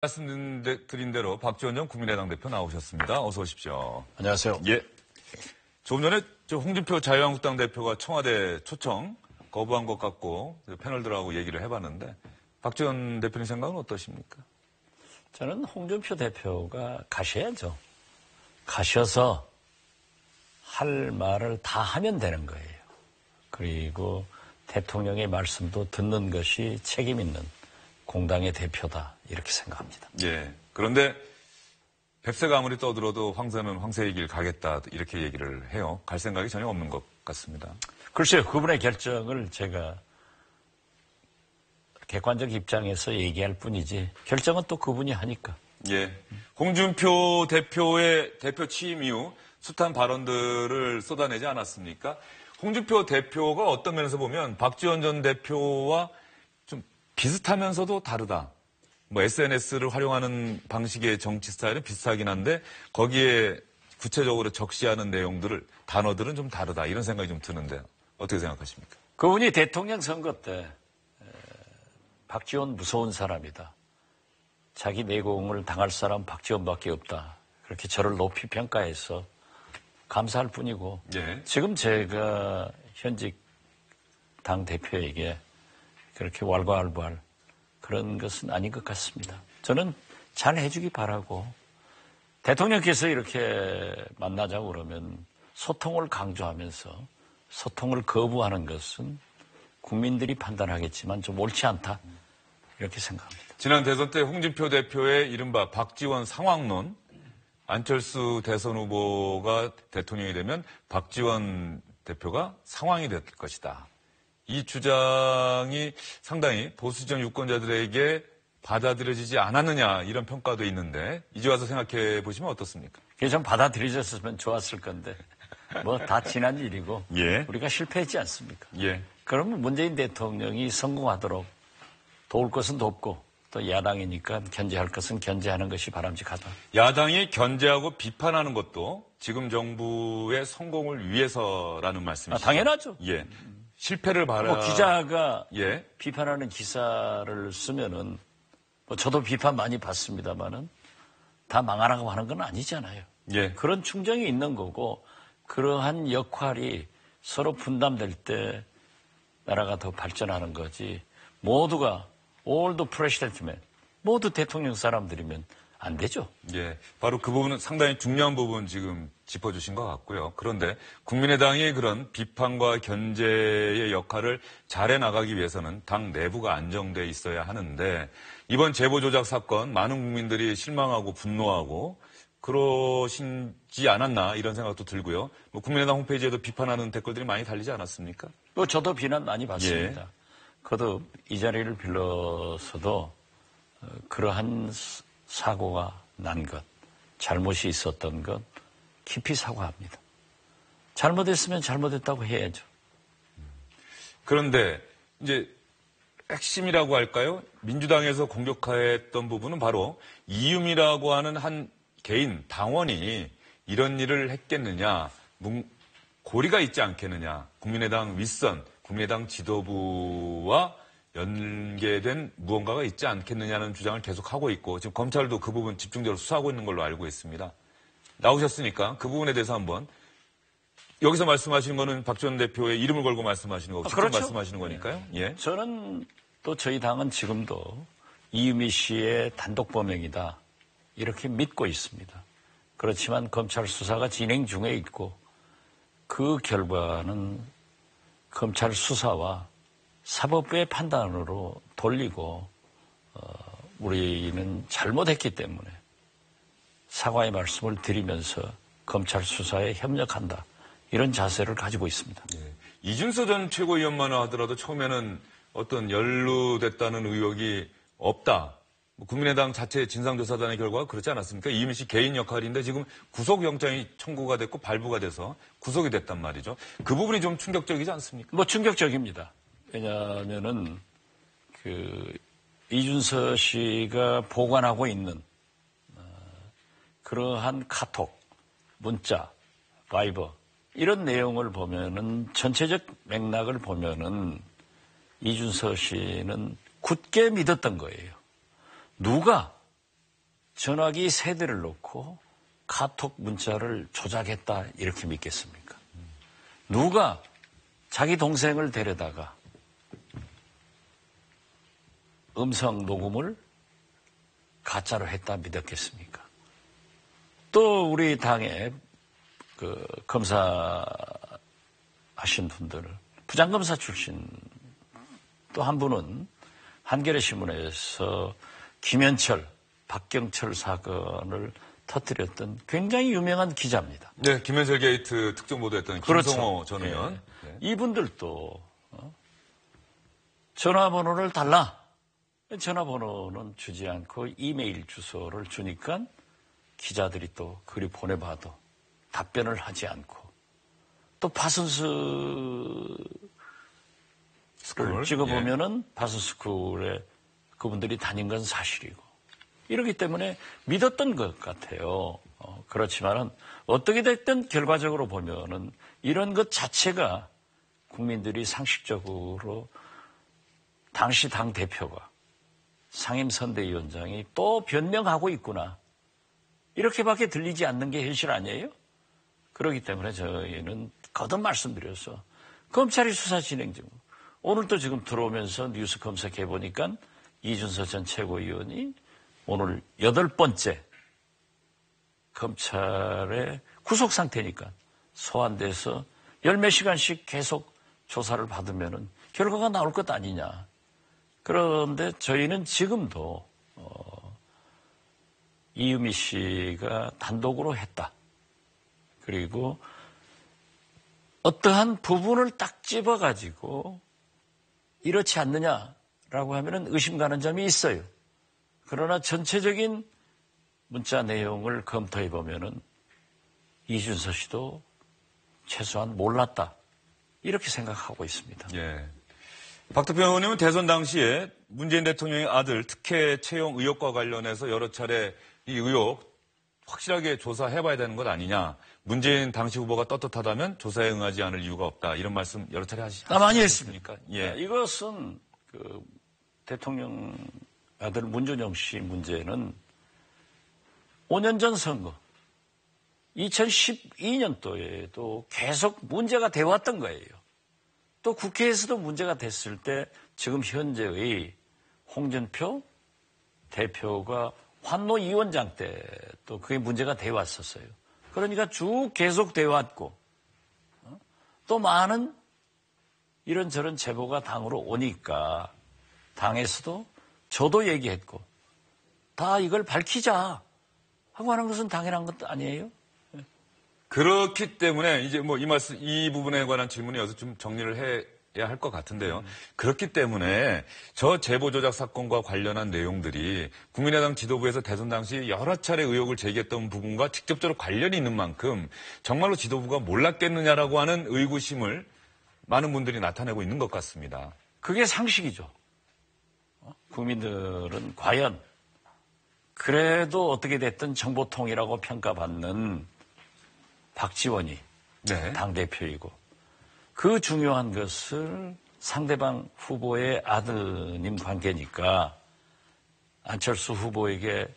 말씀드린 대로 박지원 전 국민의당 대표 나오셨습니다. 어서 오십시오. 안녕하세요. 예. 조금 전에 홍준표 자유한국당 대표가 청와대 초청 거부한 것 같고 패널들하고 얘기를 해봤는데 박지원 대표님 생각은 어떠십니까? 저는 홍준표 대표가 가셔야죠. 가셔서 할 말을 다 하면 되는 거예요. 그리고 대통령의 말씀도 듣는 것이 책임 있는 공당의 대표다 이렇게 생각합니다. 예. 그런데 백세가 아무리 떠들어도 황새는 황새의 길 가겠다 이렇게 얘기를 해요. 갈 생각이 전혀 없는 것 같습니다. 글쎄요. 그분의 결정을 제가 객관적 입장에서 얘기할 뿐이지 결정은 또 그분이 하니까. 예. 홍준표 대표의 대표 취임 이후 숱한 발언들을 쏟아내지 않았습니까? 홍준표 대표가 어떤 면에서 보면 박지원 전 대표와 좀 비슷하면서도 다르다. 뭐 SNS를 활용하는 방식의 정치 스타일은 비슷하긴 한데 거기에 구체적으로 적시하는 내용들을 단어들은 좀 다르다. 이런 생각이 좀 드는데요. 어떻게 생각하십니까? 그분이 대통령 선거 때 박지원 무서운 사람이다. 자기 내공을 당할 사람 박지원밖에 없다. 그렇게 저를 높이 평가해서 감사할 뿐이고 예. 지금 제가 현직 당 대표에게 그렇게 왈가왈부할 그런 것은 아닌 것 같습니다. 저는 잘 해주기 바라고 대통령께서 이렇게 만나자고 그러면 소통을 강조하면서 소통을 거부하는 것은 국민들이 판단하겠지만 좀 옳지 않다 이렇게 생각합니다. 지난 대선 때 홍준표 대표의 이른바 박지원 상황론, 안철수 대선 후보가 대통령이 되면 박지원 대표가 상황이 될 것이다. 이 주장이 상당히 보수적 유권자들에게 받아들여지지 않았느냐 이런 평가도 있는데 이제 와서 생각해 보시면 어떻습니까? 그게 좀 받아들여졌으면 좋았을 건데 뭐 다 지난 일이고 예. 우리가 실패했지 않습니까? 예. 그러면 문재인 대통령이 성공하도록 도울 것은 돕고 또 야당이니까 견제할 것은 견제하는 것이 바람직하다. 야당이 견제하고 비판하는 것도 지금 정부의 성공을 위해서라는 말씀이시죠? 당연하죠. 예. 실패를 바라. 기자가 예. 비판하는 기사를 쓰면은 뭐 저도 비판 많이 받습니다만은 다 망하라고 하는 건 아니잖아요. 예. 그런 충정이 있는 거고 그러한 역할이 서로 분담될 때 나라가 더 발전하는 거지. 모두가 all the president men 모두 대통령 사람들이면 안 되죠. 예. 바로 그 부분은 상당히 중요한 부분 지금 짚어주신 것 같고요. 그런데 국민의당이 그런 비판과 견제의 역할을 잘해 나가기 위해서는 당 내부가 안정돼 있어야 하는데 이번 제보 조작 사건 많은 국민들이 실망하고 분노하고 그러신지 않았나 이런 생각도 들고요. 뭐 국민의당 홈페이지에도 비판하는 댓글들이 많이 달리지 않았습니까? 뭐 저도 비난 많이 받습니다. 예. 그래도 이 자리를 빌려서도 그러한 사고가 난 것, 잘못이 있었던 것 깊이 사과합니다. 잘못했으면 잘못했다고 해야죠. 그런데 이제 핵심이라고 할까요? 민주당에서 공격했던 부분은 바로 이유미라고 하는 한 개인 당원이 이런 일을 했겠느냐, 고리가 있지 않겠느냐, 국민의당 윗선, 국민의당 지도부와 연계된 무언가가 있지 않겠느냐는 주장을 계속하고 있고 지금 검찰도 그 부분 집중적으로 수사하고 있는 걸로 알고 있습니다. 나오셨으니까 그 부분에 대해서 한번 여기서 말씀하시는 거는 박지원 대표의 이름을 걸고 말씀하시는 거고 직접 그렇죠. 말씀하시는 거니까요. 예. 저는 또 저희 당은 지금도 이유미 씨의 단독 범행이다 이렇게 믿고 있습니다. 그렇지만 검찰 수사가 진행 중에 있고 그 결과는 검찰 수사와 사법부의 판단으로 돌리고 우리는 잘못했기 때문에 사과의 말씀을 드리면서 검찰 수사에 협력한다. 이런 자세를 가지고 있습니다. 예. 이준서 전 최고위원만 하더라도 처음에는 어떤 연루됐다는 의혹이 없다. 국민의당 자체 진상조사단의 결과가 그렇지 않았습니까? 이유미 씨 개인 역할인데 지금 구속영장이 청구가 됐고 발부가 돼서 구속이 됐단 말이죠. 그 부분이 좀 충격적이지 않습니까? 뭐 충격적입니다. 왜냐하면은 이준서 씨가 보관하고 있는 그러한 카톡, 문자, 바이버 이런 내용을 보면은 전체적 맥락을 보면은 이준서 씨는 굳게 믿었던 거예요. 누가 전화기 세대를 놓고 카톡 문자를 조작했다 이렇게 믿겠습니까? 누가 자기 동생을 데려다가 음성 녹음을 가짜로 했다 믿었겠습니까? 또 우리 당의 그 검사하신 분들, 부장검사 출신 또 한 분은 한겨레 신문에서 김현철, 박경철 사건을 터뜨렸던 굉장히 유명한 기자입니다. 네, 김현철 게이트 특정 보도했던 그렇죠. 김성호 전 의원. 네. 이분들도 전화번호를 달라. 전화번호는 주지 않고 이메일 주소를 주니까 기자들이 또 글이 보내봐도 답변을 하지 않고 또 파슨스를 찍어보면은 파슨스쿨에 그분들이 다닌 건 사실이고 이러기 때문에 믿었던 것 같아요. 그렇지만은 어떻게 됐든 결과적으로 보면은 이런 것 자체가 국민들이 상식적으로 당시 당 대표가 상임선대위원장이 또 변명하고 있구나. 이렇게밖에 들리지 않는 게 현실 아니에요? 그렇기 때문에 저희는 거듭 말씀드려서 검찰이 수사 진행 중. 오늘도 지금 들어오면서 뉴스 검색해 보니까 이준서 전 최고위원이 오늘 8번째 검찰의 구속 상태니까 소환돼서 10몇 시간씩 계속 조사를 받으면은 결과가 나올 것 아니냐. 그런데 저희는 지금도 이유미 씨가 단독으로 했다. 그리고 어떠한 부분을 딱 집어가지고 이렇지 않느냐라고 하면은 의심 가는 점이 있어요. 그러나 전체적인 문자 내용을 검토해 보면은 이준서 씨도 최소한 몰랐다. 이렇게 생각하고 있습니다. 예. 박 대표 의원님은 대선 당시에 문재인 대통령의 아들 특혜 채용 의혹과 관련해서 여러 차례 이 의혹 확실하게 조사해봐야 되는 것 아니냐. 문재인 당시 후보가 떳떳하다면 조사에 응하지 않을 이유가 없다. 이런 말씀 여러 차례 많이 했습니까? 예. 이것은 그 대통령 아들 문준영 씨 문제는 5년 전 선거 2012년도에도 계속 문제가 되어왔던 거예요. 또 국회에서도 문제가 됐을 때 지금 현재의 홍준표 대표가 환노위원장 때 또 그게 문제가 되어왔었어요. 그러니까 쭉 계속 되어왔고 또 많은 이런저런 제보가 당으로 오니까 당에서도 저도 얘기했고 다 이걸 밝히자 하고 하는 것은 당연한 것도 아니에요. 그렇기 때문에 이제 뭐 이 부분에 관한 질문이 여기서 좀 정리를 해야 할 것 같은데요. 그렇기 때문에 저 제보 조작 사건과 관련한 내용들이 국민의당 지도부에서 대선 당시 여러 차례 의혹을 제기했던 부분과 직접적으로 관련이 있는 만큼 정말로 지도부가 몰랐겠느냐라고 하는 의구심을 많은 분들이 나타내고 있는 것 같습니다. 그게 상식이죠. 국민들은 과연 그래도 어떻게 됐든 정보통이라고 평가받는 박지원이 네. 당대표이고 그 중요한 것을 상대방 후보의 아드님 관계니까 안철수 후보에게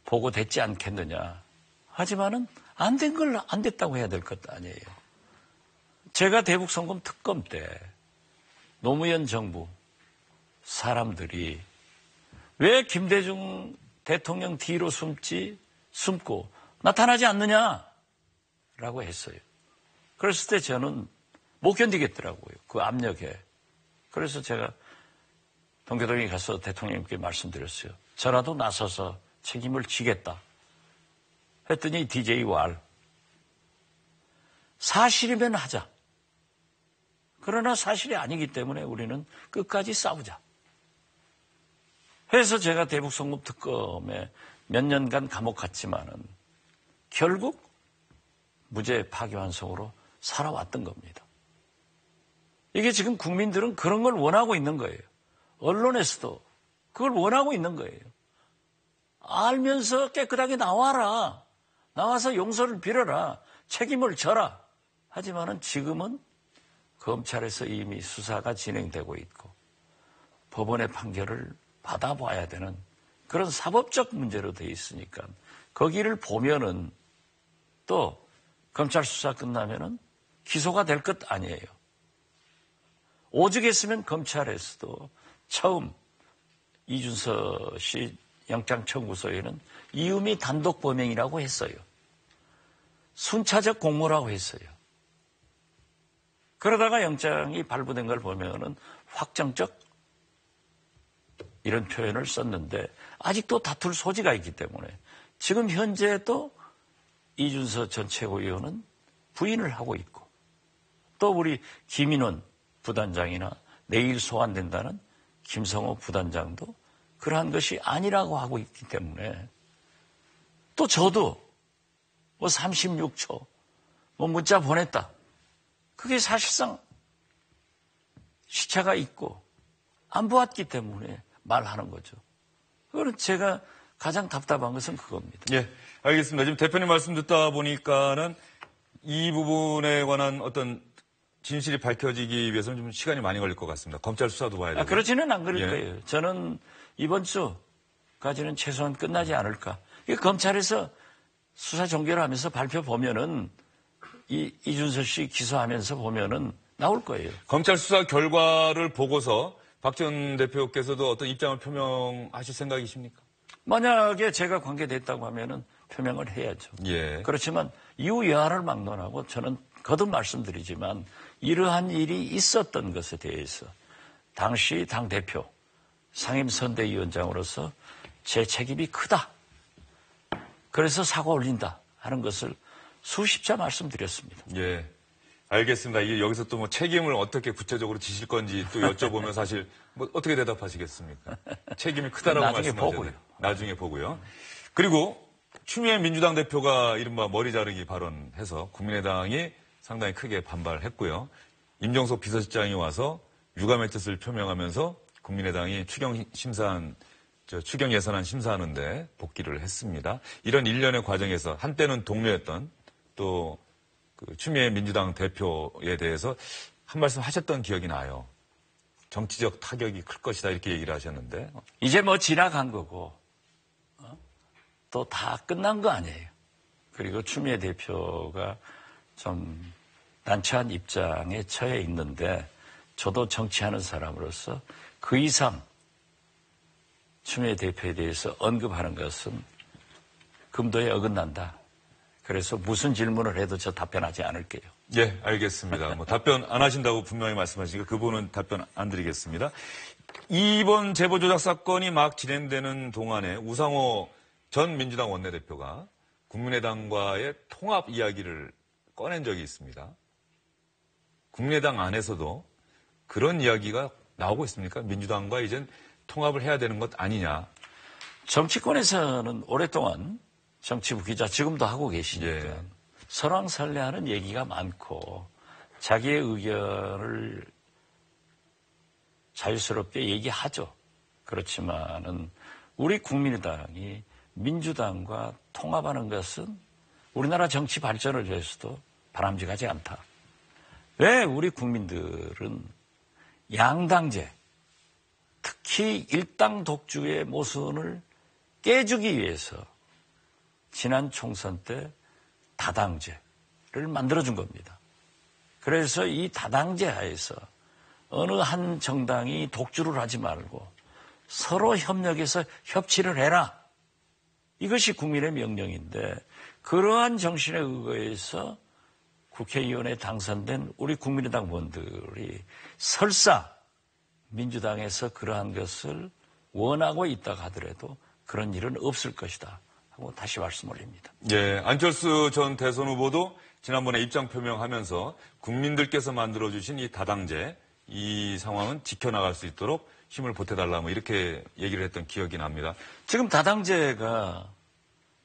보고됐지 않겠느냐. 하지만은 안 된 걸 안 됐다고 해야 될 것도 아니에요. 제가 대북송금 특검 때 노무현 정부 사람들이 왜 김대중 대통령 뒤로 숨고 나타나지 않느냐라고 했어요. 그랬을 때 저는 못 견디겠더라고요. 그 압력에. 그래서 제가 동교동에 가서 대통령님께 말씀드렸어요. 저라도 나서서 책임을 지겠다. 했더니 DJ 왈. 사실이면 하자. 그러나 사실이 아니기 때문에 우리는 끝까지 싸우자. 해서 제가 대북송금 특검에 몇 년간 감옥 갔지만은 결국 무죄 파기환송으로 살아왔던 겁니다. 이게 지금 국민들은 그런 걸 원하고 있는 거예요. 언론에서도 그걸 원하고 있는 거예요. 알면서 깨끗하게 나와라. 나와서 용서를 빌어라. 책임을 져라. 하지만은 지금은 검찰에서 이미 수사가 진행되고 있고 법원의 판결을 받아봐야 되는 그런 사법적 문제로 돼 있으니까 거기를 보면은 또 검찰 수사 끝나면은 기소가 될 것 아니에요. 오죽했으면 검찰에서도 처음 이준서 씨 영장 청구서에는 이유미 단독 범행이라고 했어요. 순차적 공모라고 했어요. 그러다가 영장이 발부된 걸 보면은 확정적 이런 표현을 썼는데 아직도 다툴 소지가 있기 때문에 지금 현재도 이준서 전 최고위원은 부인을 하고 있고 또 우리 김인원 부단장이나 내일 소환된다는 김성호 부단장도 그러한 것이 아니라고 하고 있기 때문에 또 저도 36초 문자 보냈다. 그게 사실상 시차가 있고 안 보았기 때문에 말하는 거죠. 그거는 제가 가장 답답한 것은 그겁니다. 예, 알겠습니다. 지금 대표님 말씀 듣다 보니까는 이 부분에 관한 어떤 진실이 밝혀지기 위해서는 좀 시간이 많이 걸릴 것 같습니다. 검찰 수사도 봐야 되고. 그렇지는 안 그럴 예. 거예요. 저는 이번 주까지는 최소한 끝나지 않을까. 검찰에서 수사 종결을 하면서 발표 보면은 이준서 씨 기소하면서 보면은 나올 거예요. 검찰 수사 결과를 보고서 박 전 대표께서도 어떤 입장을 표명하실 생각이십니까? 만약에 제가 관계됐다고 하면은 표명을 해야죠. 예. 그렇지만 이후 여하를 막론하고 저는 거듭 말씀드리지만 이러한 일이 있었던 것에 대해서 당시 당대표 상임선대위원장으로서 제 책임이 크다. 그래서 사과 올린다 하는 것을 수십 차 말씀드렸습니다. 예. 알겠습니다. 이게 여기서 또 뭐 책임을 어떻게 구체적으로 지실 건지 또 여쭤보면 사실 뭐 어떻게 대답하시겠습니까? 책임이 크다라고 나중에 말씀하셨는데. 보고요. 나중에 보고요. 그리고 추미애 민주당 대표가 이른바 머리 자르기 발언해서 국민의당이 상당히 크게 반발했고요. 임종석 비서실장이 와서 유감의 뜻을 표명하면서 국민의당이 추경 예산안 심사하는데 복귀를 했습니다. 이런 일련의 과정에서 한때는 동료였던 또 그 추미애 민주당 대표에 대해서 한 말씀 하셨던 기억이 나요. 정치적 타격이 클 것이다 이렇게 얘기를 하셨는데. 이제 지나간 거고 또 다 끝난 거 아니에요. 그리고 추미애 대표가 좀 난처한 입장에 처해 있는데 저도 정치하는 사람으로서 그 이상 추미애 대표에 대해서 언급하는 것은 금도에 어긋난다. 그래서 무슨 질문을 해도 저 답변하지 않을게요. 예, 알겠습니다. 답변 안 하신다고 분명히 말씀하시니까 그분은 답변 안 드리겠습니다. 이번 제보 조작 사건이 막 진행되는 동안에 우상호 전 민주당 원내대표가 국민의당과의 통합 이야기를 꺼낸 적이 있습니다. 국민의당 안에서도 그런 이야기가 나오고 있습니까? 민주당과 이젠 통합을 해야 되는 것 아니냐. 정치권에서는 오랫동안 정치부 기자 지금도 하고 계시니까 예. 설왕설래하는 얘기가 많고 자기의 의견을 자유스럽게 얘기하죠. 그렇지만은 우리 국민의당이 민주당과 통합하는 것은 우리나라 정치 발전을 위해서도 바람직하지 않다. 왜 우리 국민들은 양당제, 특히 일당 독주의 모순을 깨주기 위해서 지난 총선 때 다당제를 만들어준 겁니다. 그래서 이 다당제 하에서 어느 한 정당이 독주를 하지 말고 서로 협력해서 협치를 해라. 이것이 국민의 명령인데 그러한 정신에 의거해서 국회의원에 당선된 우리 국민의당 의원들이 설사 민주당에서 그러한 것을 원하고 있다고 하더라도 그런 일은 없을 것이다 하고 다시 말씀 올립니다. 예, 안철수 전 대선 후보도 지난번에 입장 표명하면서 국민들께서 만들어주신 이 다당제, 이 상황은 지켜나갈 수 있도록 힘을 보태달라 뭐 이렇게 얘기를 했던 기억이 납니다. 지금 다당제가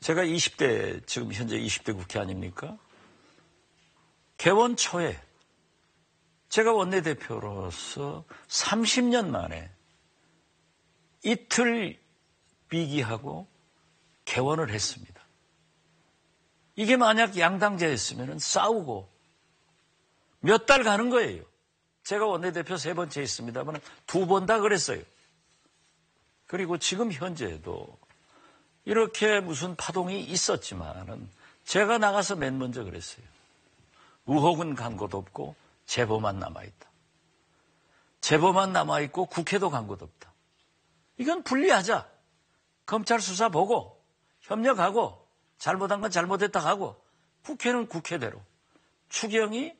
제가 20대, 지금 현재 20대 국회 아닙니까? 개원 초에 제가 원내대표로서 30년 만에 이틀 비기하고 개원을 했습니다. 이게 만약 양당제였으면 싸우고 몇 달 가는 거예요. 제가 원내대표 3번째 했습니다만 2번 다 그랬어요. 그리고 지금 현재도 이렇게 무슨 파동이 있었지만은 제가 나가서 맨 먼저 그랬어요. 의혹은 간 곳 없고 제보만 남아있다. 제보만 남아있고 국회도 간 곳 없다. 이건 분리하자. 검찰 수사 보고 협력하고 잘못한 건 잘못했다 하고 국회는 국회대로 추경이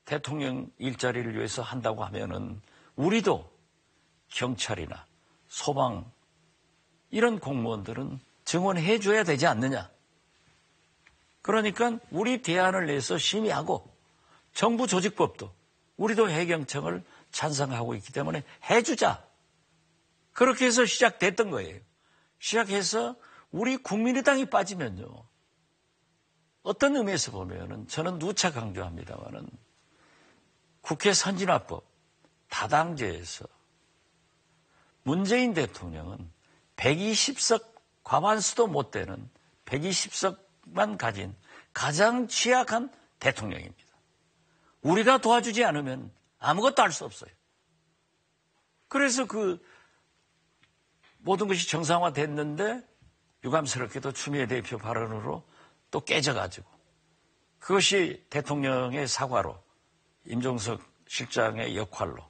대통령 일자리를 위해서 한다고 하면은 우리도 경찰이나 소방 이런 공무원들은 증언해 줘야 되지 않느냐. 그러니까 우리 대안을 내서 심의하고 정부 조직법도 우리도 해경청을 찬성하고 있기 때문에 해주자. 그렇게 해서 시작됐던 거예요. 시작해서 우리 국민의당이 빠지면요. 어떤 의미에서 보면은 저는 누차 강조합니다만은 국회 선진화법 다당제에서 문재인 대통령은 120석 과반수도 못 되는 120석만 가진 가장 취약한 대통령입니다. 우리가 도와주지 않으면 아무것도 할 수 없어요. 그래서 모든 것이 정상화됐는데 유감스럽게도 추미애 대표 발언으로 또 깨져가지고 그것이 대통령의 사과로 임종석 실장의 역할로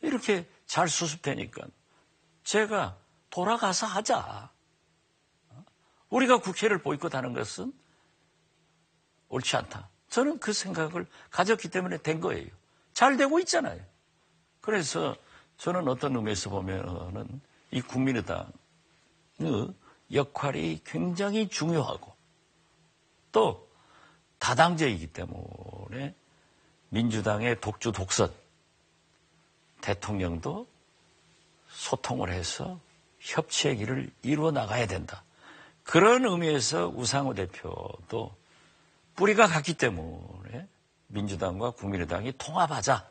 이렇게 잘 수습되니까 제가 돌아가서 하자. 우리가 국회를 보이콧하는 것은 옳지 않다. 저는 그 생각을 가졌기 때문에 된 거예요. 잘 되고 있잖아요. 그래서 저는 어떤 의미에서 보면은 이 국민의당의 역할이 굉장히 중요하고 또 다당제이기 때문에 민주당의 독주 독선 대통령도 소통을 해서 협치의 길을 이루어 나가야 된다. 그런 의미에서 우상호 대표도 뿌리가 같기 때문에 민주당과 국민의당이 통합하자.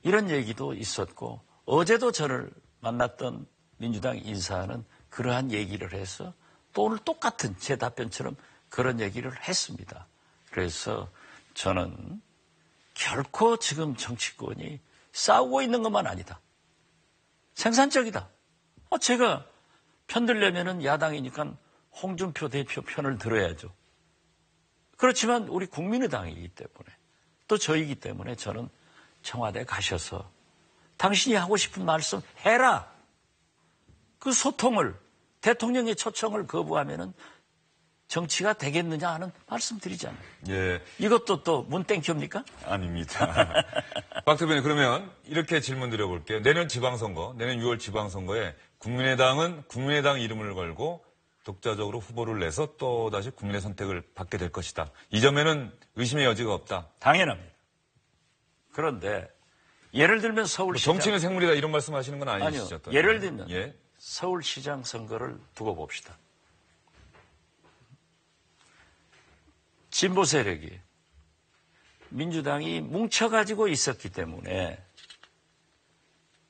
이런 얘기도 있었고 어제도 저를 만났던 민주당 인사는 그러한 얘기를 해서 또 오늘 똑같은 제 답변처럼 그런 얘기를 했습니다. 그래서 저는 결코 지금 정치권이 싸우고 있는 것만 아니다. 생산적이다. 제가 편들려면은 야당이니까 홍준표 대표 편을 들어야죠. 그렇지만 우리 국민의당이기 때문에 또 저이기 때문에 저는 청와대 가셔서 당신이 하고 싶은 말씀 해라. 그 소통을 대통령의 초청을 거부하면은 정치가 되겠느냐 하는 말씀 드리잖아요. 예. 이것도 또 문 땡큐입니까? 아닙니다. 박 대표님, 그러면 이렇게 질문 드려볼게요. 내년 지방선거, 내년 6월 지방선거에 국민의당은 국민의당 이름을 걸고 독자적으로 후보를 내서 또다시 국민의 선택을 받게 될 것이다. 이 점에는 의심의 여지가 없다. 당연합니다. 그런데 예를 들면 서울시장. 정치는 생물이다 이런 말씀하시는 건 아니시죠? 아니요. 예를 들면 예. 서울시장 선거를 두고 봅시다. 진보 세력이 민주당이 뭉쳐가지고 있었기 때문에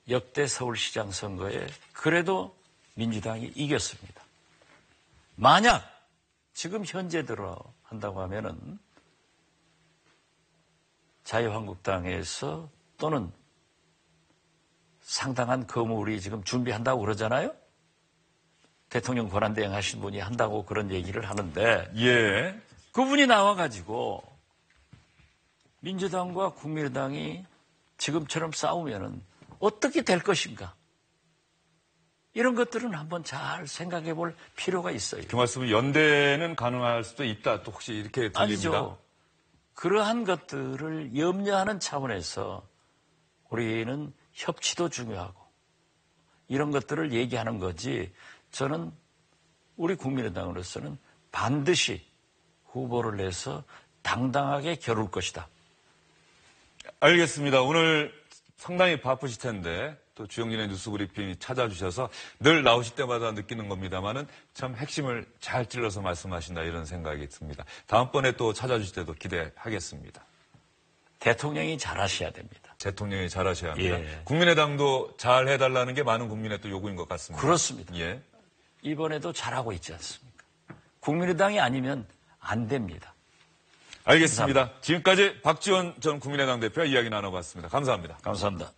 역대 서울시장 선거에 그래도 민주당이 이겼습니다. 만약 지금 현재대로 한다고 하면은 자유한국당에서 또는 상당한 거물이 지금 준비한다고 그러잖아요. 대통령 권한대행 하신 분이 한다고 그런 얘기를 하는데 예. 그분이 나와가지고 민주당과 국민의당이 지금처럼 싸우면은 어떻게 될 것인가? 이런 것들은 한번 잘 생각해 볼 필요가 있어요. 그 말씀은 연대는 가능할 수도 있다. 또 혹시 이렇게 들립니다. 아니죠. 그러한 것들을 염려하는 차원에서 우리는 협치도 중요하고 이런 것들을 얘기하는 거지 저는 우리 국민의당으로서는 반드시 후보를 내서 당당하게 겨룰 것이다. 알겠습니다. 오늘 상당히 바쁘실 텐데 또 주영진의 뉴스브리핑이 찾아주셔서 늘 나오실 때마다 느끼는 겁니다만은 참 핵심을 잘 찔러서 말씀하신다 이런 생각이 듭니다. 다음번에 또 찾아주실 때도 기대하겠습니다. 대통령이 잘하셔야 됩니다. 대통령이 잘하셔야 합니다. 예. 국민의당도 잘 해달라는 게 많은 국민의 또 요구인 것 같습니다. 그렇습니다. 예. 이번에도 잘하고 있지 않습니까? 국민의당이 아니면 안 됩니다. 알겠습니다. 지금까지 박지원 전 국민의당 대표와 이야기 나눠봤습니다. 감사합니다. 감사합니다.